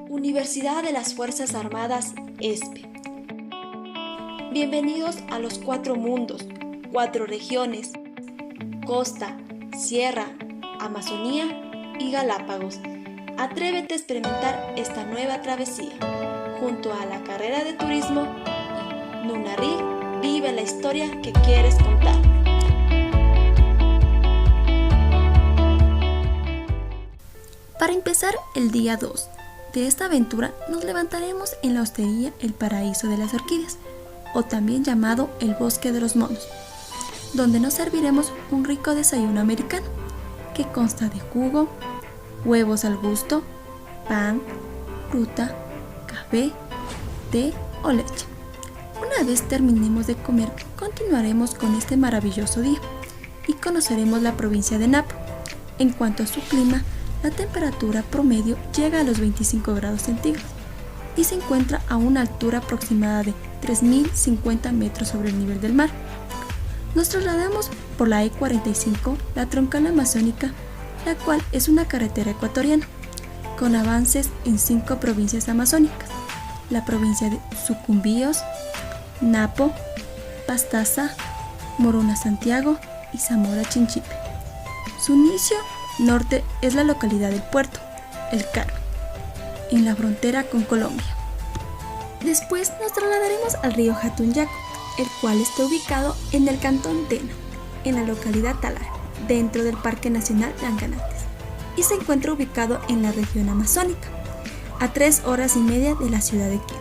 Universidad de las Fuerzas Armadas ESPE. Bienvenidos a los 4 mundos, 4 regiones, costa, sierra, Amazonía y Galápagos. Atrévete a experimentar esta nueva travesía. Junto a la carrera de turismo y Nunarri, vive la historia que quieres contar. Para empezar el día 2 de esta aventura, nos levantaremos en la hostería El Paraíso de las Orquídeas, o también llamado El Bosque de los Monos, donde nos serviremos un rico desayuno americano, que consta de jugo, huevos al gusto, pan, fruta, café, té o leche. Una vez terminemos de comer, continuaremos con este maravilloso día y conoceremos la provincia de Napo. En cuanto a su clima, la temperatura promedio llega a los 25 grados centígrados y se encuentra a una altura aproximada de 3.050 metros sobre el nivel del mar. Nos trasladamos por la E45, la troncal amazónica, la cual es una carretera ecuatoriana, con avances en 5 provincias amazónicas: la provincia de Sucumbíos, Napo, Pastaza, Morona Santiago y Zamora Chinchipe. Su inicio norte es la localidad del Puerto, El Carmen, en la frontera con Colombia. Después nos trasladaremos al río Jatunyaco, el cual está ubicado en el cantón Tena, en la localidad Talara, dentro del Parque Nacional Langanátes, y se encuentra ubicado en la región amazónica, a 3 horas y media de la ciudad de Quito.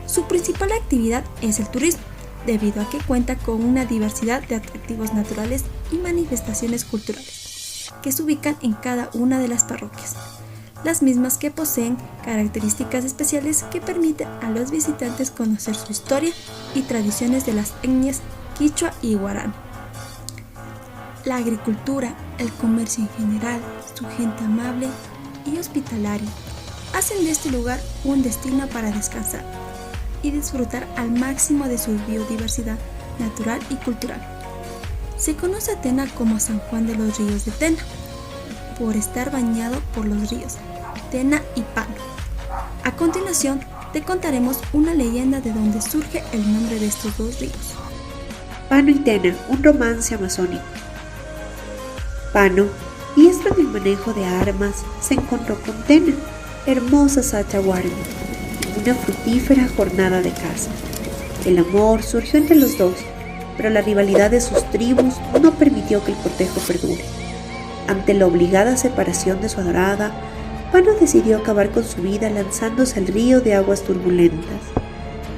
Su principal actividad es el turismo, debido a que cuenta con una diversidad de atractivos naturales y manifestaciones culturales que se ubican en cada una de las parroquias, las mismas que poseen características especiales que permiten a los visitantes conocer su historia y tradiciones de las etnias quichua y guarani. La agricultura, el comercio en general, su gente amable y hospitalaria hacen de este lugar un destino para descansar y disfrutar al máximo de su biodiversidad natural y cultural. Se conoce a Tena como San Juan de los Ríos de Tena, por estar bañado por los ríos Tena y Pano. A continuación, te contaremos una leyenda de donde surge el nombre de estos dos ríos. Pano y Tena, un romance amazónico. Pano, diestro en el manejo de armas, se encontró con Tena, hermosa Sachaguarmi, en una fructífera jornada de caza. El amor surgió entre los dos, pero la rivalidad de sus tribus no permitió que el cortejo perdure. Ante la obligada separación de su adorada, Pano decidió acabar con su vida lanzándose al río de aguas turbulentas.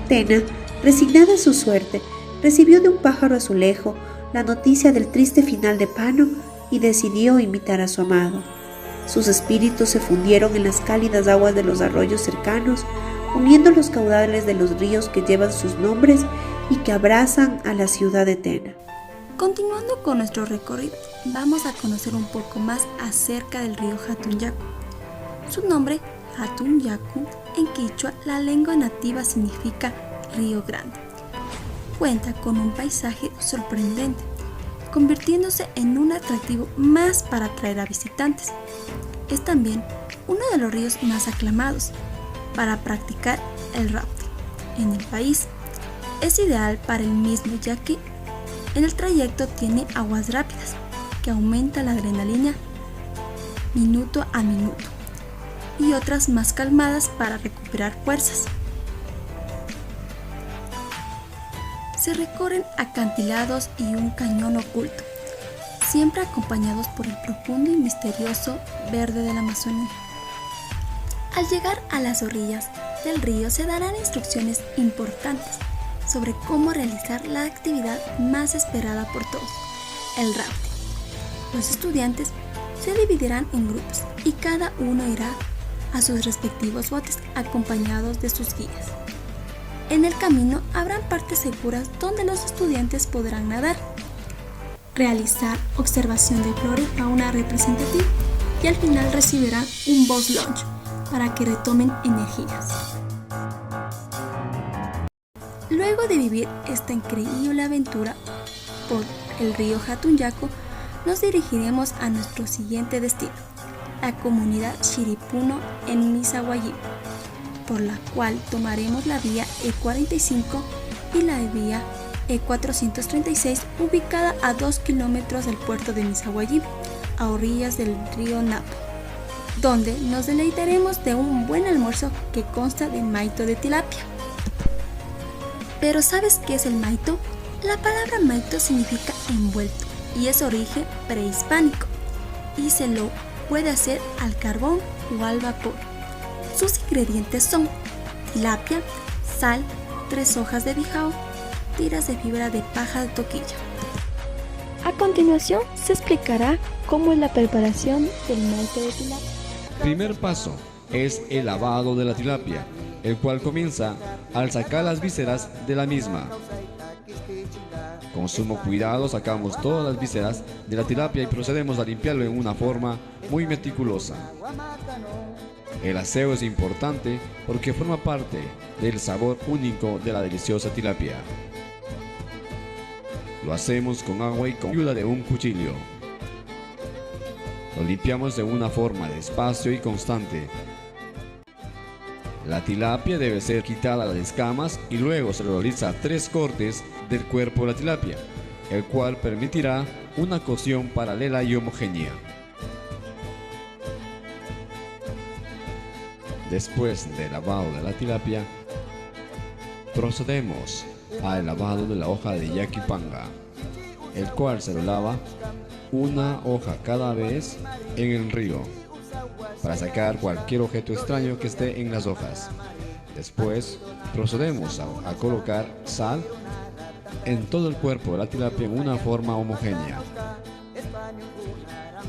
Tena, resignada a su suerte, recibió de un pájaro azulejo la noticia del triste final de Pano y decidió imitar a su amado. Sus espíritus se fundieron en las cálidas aguas de los arroyos cercanos, uniendo los caudales de los ríos que llevan sus nombres y que abrazan a la ciudad de Tena. Continuando con nuestro recorrido, vamos a conocer un poco más acerca del río Jatunyaco. Su nombre, Jatunyacu, en quichua, la lengua nativa, significa río grande. Cuenta con un paisaje sorprendente, convirtiéndose en un atractivo más para atraer a visitantes. Es también uno de los ríos más aclamados para practicar el rafting en el país. Es ideal para el mismo, ya que en el trayecto tiene aguas rápidas que aumenta la adrenalina minuto a minuto, y otras más calmadas para recuperar fuerzas. Se recorren acantilados y un cañón oculto, siempre acompañados por el profundo y misterioso verde de la Amazonía. Al llegar a las orillas del río se darán instrucciones importantes sobre cómo realizar la actividad más esperada por todos, el rafting. Los estudiantes se dividirán en grupos y cada uno irá a sus respectivos botes acompañados de sus guías. En el camino habrán partes seguras donde los estudiantes podrán nadar, realizar observación de flora y fauna representativa y al final recibirán un boat launch para que retomen energías. Luego de vivir esta increíble aventura por el río Jatunyaco, nos dirigiremos a nuestro siguiente destino, la comunidad Shiripuno en Misahuayí, por la cual tomaremos la vía E45 y la vía E436, ubicada a 2 kilómetros del puerto de Misahuayí, a orillas del río Napo, donde nos deleitaremos de un buen almuerzo que consta de maito de tilapia. ¿Pero sabes qué es el maito? La palabra maito significa envuelto y es origen prehispánico y se lo puede hacer al carbón o al vapor. Sus ingredientes son tilapia, sal, 3 hojas de bijao, tiras de fibra de paja de toquilla. A continuación se explicará cómo es la preparación del maito de tilapia. Primer paso es el lavado de la tilapia, el cual comienza al sacar las vísceras de la misma. Con sumo cuidado sacamos todas las vísceras de la tilapia y procedemos a limpiarlo en una forma muy meticulosa. El aseo es importante porque forma parte del sabor único de la deliciosa tilapia. Lo hacemos con agua y con ayuda de un cuchillo. Lo limpiamos de una forma despacio y constante. La tilapia debe ser quitada las escamas y luego se realiza 3 cortes del cuerpo de la tilapia, el cual permitirá una cocción paralela y homogénea. Después del lavado de la tilapia, procedemos al lavado de la hoja de yaquipanga, el cual se lo lava una hoja cada vez en el río para sacar cualquier objeto extraño que esté en las hojas. Después procedemos a colocar sal en todo el cuerpo de la tilapia en una forma homogénea.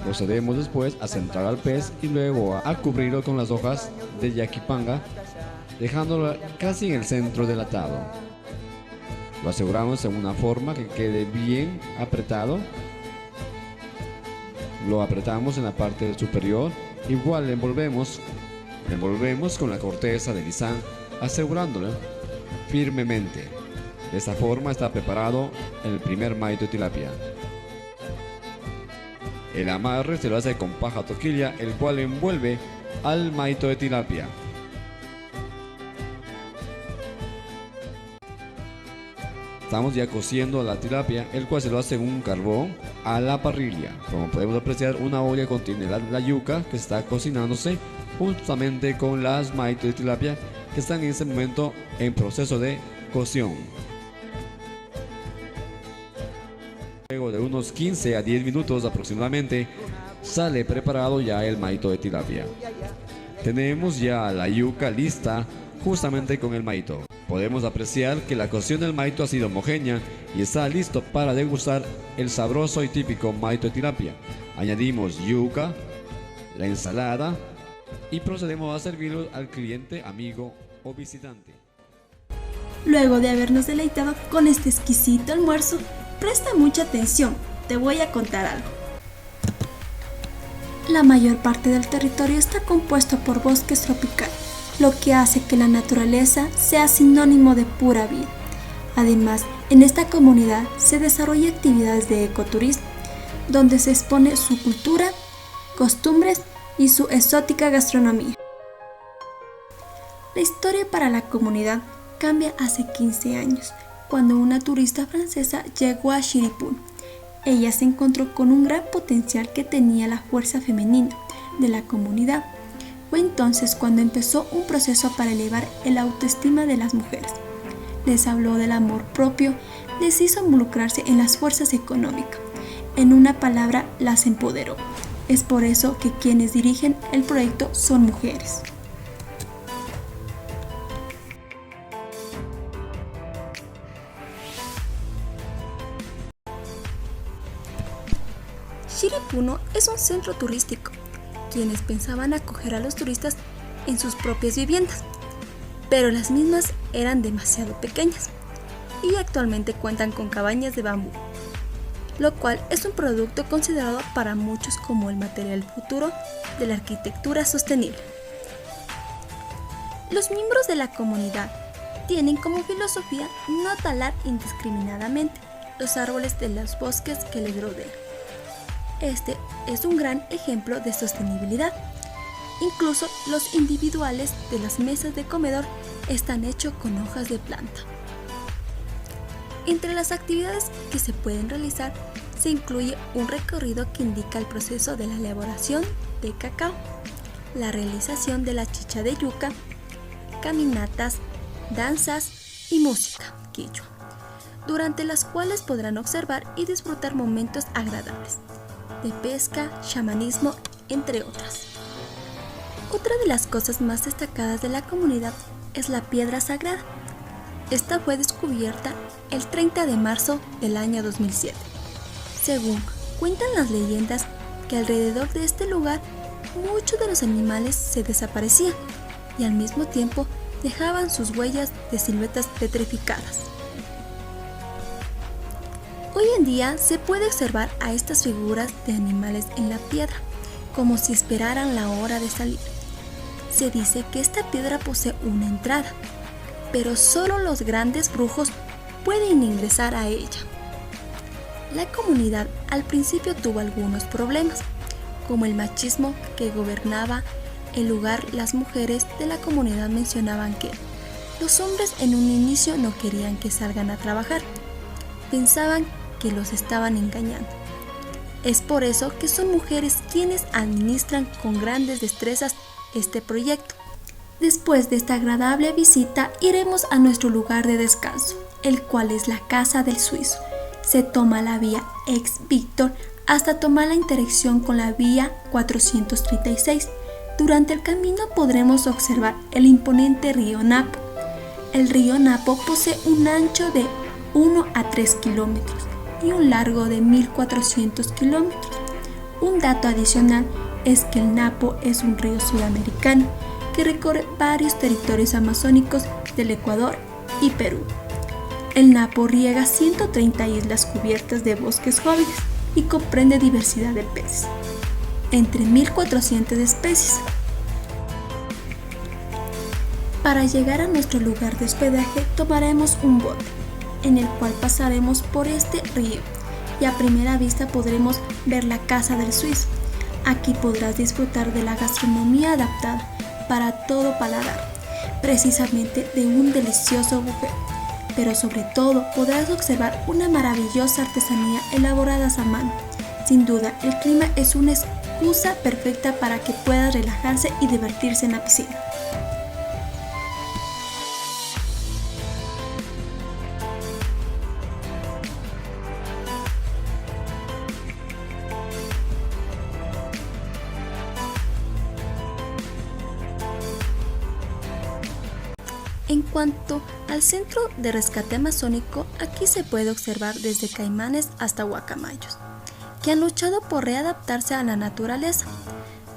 Procedemos después a centrar al pez y luego a cubrirlo con las hojas de yaquipanga, dejándolo casi en el centro del atado. Lo aseguramos en una forma que quede bien apretado. Lo apretamos en la parte superior. Igual envolvemos con la corteza de lisán, asegurándolo firmemente. De esta forma está preparado el primer maito de tilapia. El amarre se lo hace con paja toquilla, el cual envuelve al maito de tilapia. Estamos ya cociendo la tilapia, el cual se lo hace en un carbón a la parrilla. Como podemos apreciar, una olla contiene la yuca que está cocinándose justamente con las maito de tilapia que están en este momento en proceso de cocción. Luego de unos 15 a 10 minutos aproximadamente, sale preparado ya el maito de tilapia. Tenemos ya la yuca lista justamente con el maito. Podemos apreciar que la cocción del maito ha sido homogénea y está listo para degustar el sabroso y típico maito de tilapia. Añadimos yuca, la ensalada y procedemos a servirlo al cliente, amigo o visitante. Luego de habernos deleitado con este exquisito almuerzo, presta mucha atención, te voy a contar algo. La mayor parte del territorio está compuesto por bosques tropicales, lo que hace que la naturaleza sea sinónimo de pura vida. Además, en esta comunidad se desarrollan actividades de ecoturismo, donde se expone su cultura, costumbres y su exótica gastronomía. La historia para la comunidad cambia hace 15 años, cuando una turista francesa llegó a Shiripuno. Ella se encontró con un gran potencial que tenía la fuerza femenina de la comunidad. Fue entonces cuando empezó un proceso para elevar el autoestima de las mujeres. Les habló del amor propio, les hizo involucrarse en las fuerzas económicas. En una palabra, las empoderó. Es por eso que quienes dirigen el proyecto son mujeres. Shiripuno es un centro turístico, quienes pensaban acoger a los turistas en sus propias viviendas, pero las mismas eran demasiado pequeñas y actualmente cuentan con cabañas de bambú, lo cual es un producto considerado para muchos como el material futuro de la arquitectura sostenible. Los miembros de la comunidad tienen como filosofía no talar indiscriminadamente los árboles de los bosques que les rodean. Este es un gran ejemplo de sostenibilidad. Incluso los individuales de las mesas de comedor están hechos con hojas de planta. Entre las actividades que se pueden realizar se incluye un recorrido que indica el proceso de la elaboración de cacao, la realización de la chicha de yuca, caminatas, danzas y música quichua, durante las cuales podrán observar y disfrutar momentos agradables de pesca, chamanismo, entre otras. Otra de las cosas más destacadas de la comunidad es la piedra sagrada. Esta fue descubierta el 30 de marzo del año 2007. Según cuentan las leyendas que alrededor de este lugar muchos de los animales se desaparecían y al mismo tiempo dejaban sus huellas de siluetas petrificadas. Hoy en día se puede observar a estas figuras de animales en la piedra, como si esperaran la hora de salir. Se dice que esta piedra posee una entrada, pero solo los grandes brujos pueden ingresar a ella. La comunidad al principio tuvo algunos problemas, como el machismo que gobernaba el lugar. Las mujeres de la comunidad mencionaban que los hombres en un inicio no querían que salgan a trabajar, pensaban que los estaban engañando. Es por eso que son mujeres quienes administran con grandes destrezas este proyecto. Después de esta agradable visita iremos a nuestro lugar de descanso, el cual es la Casa del Suizo. Se toma la vía Ex-Víctor hasta tomar la intersección con la vía 436. Durante el camino podremos observar el imponente río Napo. El río Napo posee un ancho de 1 a 3 kilómetros y un largo de 1400 kilómetros. Un dato adicional es que el Napo es un río sudamericano que recorre varios territorios amazónicos del Ecuador y Perú. El Napo riega 130 islas cubiertas de bosques jóvenes y comprende diversidad de peces, entre 1400 especies. Para llegar a nuestro lugar de hospedaje tomaremos un bote, en el cual pasaremos por este río y a primera vista podremos ver la Casa del Suizo. Aquí podrás disfrutar de la gastronomía adaptada para todo paladar, precisamente de un delicioso buffet, pero sobre todo podrás observar una maravillosa artesanía elaboradas a mano. Sin duda, el clima es una excusa perfecta para que puedas relajarse y divertirse en la piscina. En cuanto al centro de rescate amazónico, aquí se puede observar desde caimanes hasta guacamayos, que han luchado por readaptarse a la naturaleza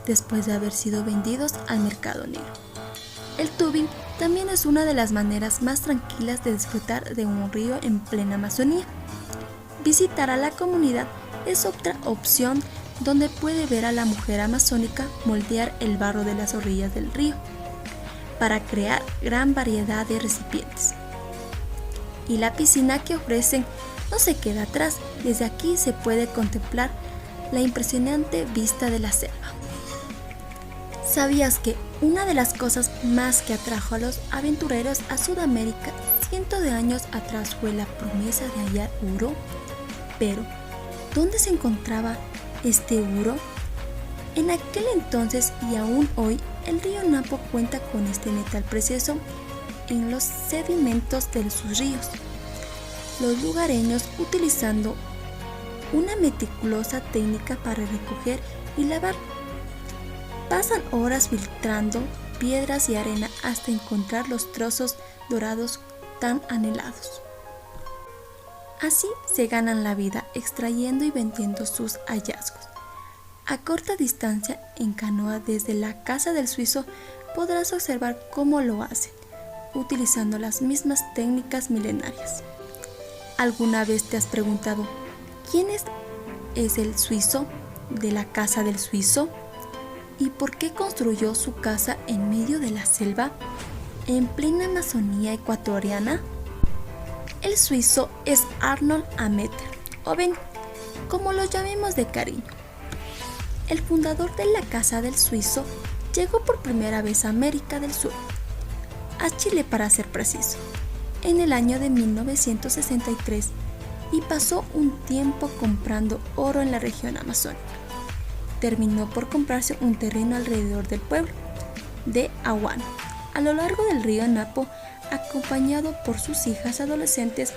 después de haber sido vendidos al mercado negro. El tubing también es una de las maneras más tranquilas de disfrutar de un río en plena Amazonía. Visitar a la comunidad es otra opción donde puede ver a la mujer amazónica moldear el barro de las orillas del río para crear gran variedad de recipientes. Y la piscina que ofrecen no se queda atrás. Desde aquí se puede contemplar la impresionante vista de la selva. ¿Sabías que una de las cosas más que atrajo a los aventureros a Sudamérica cientos de años atrás fue la promesa de hallar oro? Pero, ¿dónde se encontraba este oro? En aquel entonces y aún hoy, el río Napo cuenta con este metal precioso en los sedimentos de sus ríos. Los lugareños, utilizando una meticulosa técnica para recoger y lavar, pasan horas filtrando piedras y arena hasta encontrar los trozos dorados tan anhelados. Así se ganan la vida extrayendo y vendiendo sus hallazgos. A corta distancia, en canoa desde la Casa del Suizo, podrás observar cómo lo hacen, utilizando las mismas técnicas milenarias. ¿Alguna vez te has preguntado quién es el suizo de la Casa del Suizo? ¿Y por qué construyó su casa en medio de la selva, en plena Amazonía ecuatoriana? El suizo es Arnold Ammeter, o Ben, como lo llamemos de cariño. el fundador de la Casa del Suizo llegó por primera vez a América del Sur, a Chile para ser preciso, en el año de 1963 y pasó un tiempo comprando oro en la región amazónica. Terminó por comprarse un terreno alrededor del pueblo de Ahuano, a lo largo del río Napo, acompañado por sus hijas adolescentes.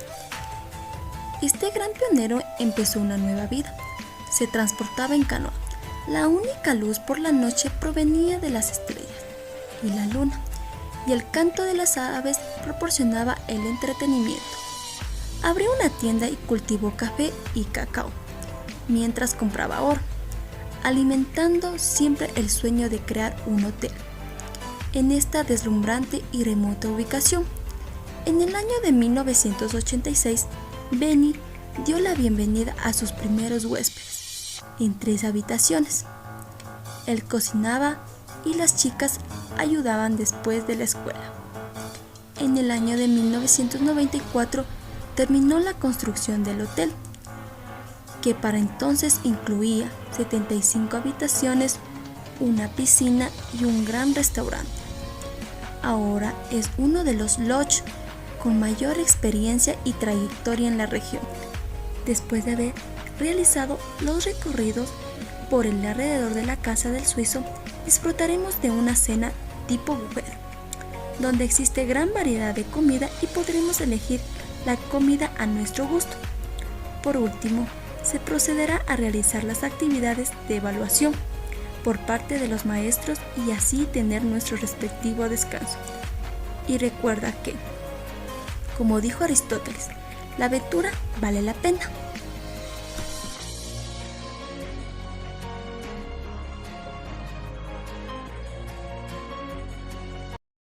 Este gran pionero empezó una nueva vida. Se transportaba en canoa. La única luz por la noche provenía de las estrellas y la luna, y el canto de las aves proporcionaba el entretenimiento. Abrió una tienda y cultivó café y cacao, mientras compraba oro, alimentando siempre el sueño de crear un hotel en esta deslumbrante y remota ubicación. En el año de 1986, Benny dio la bienvenida a sus primeros huéspedes en 3 habitaciones. Él cocinaba y las chicas ayudaban después de la escuela. En el año de 1994 terminó la construcción del hotel, que para entonces incluía 75 habitaciones, una piscina y un gran restaurante. Ahora es uno de los lodge con mayor experiencia y trayectoria en la región, después de haber realizado los recorridos por el alrededor de la Casa del Suizo. Disfrutaremos de una cena tipo buffet, donde existe gran variedad de comida y podremos elegir la comida a nuestro gusto. Por último, se procederá a realizar las actividades de evaluación por parte de los maestros y así tener nuestro respectivo descanso. Y recuerda que, como dijo Aristóteles, la aventura vale la pena.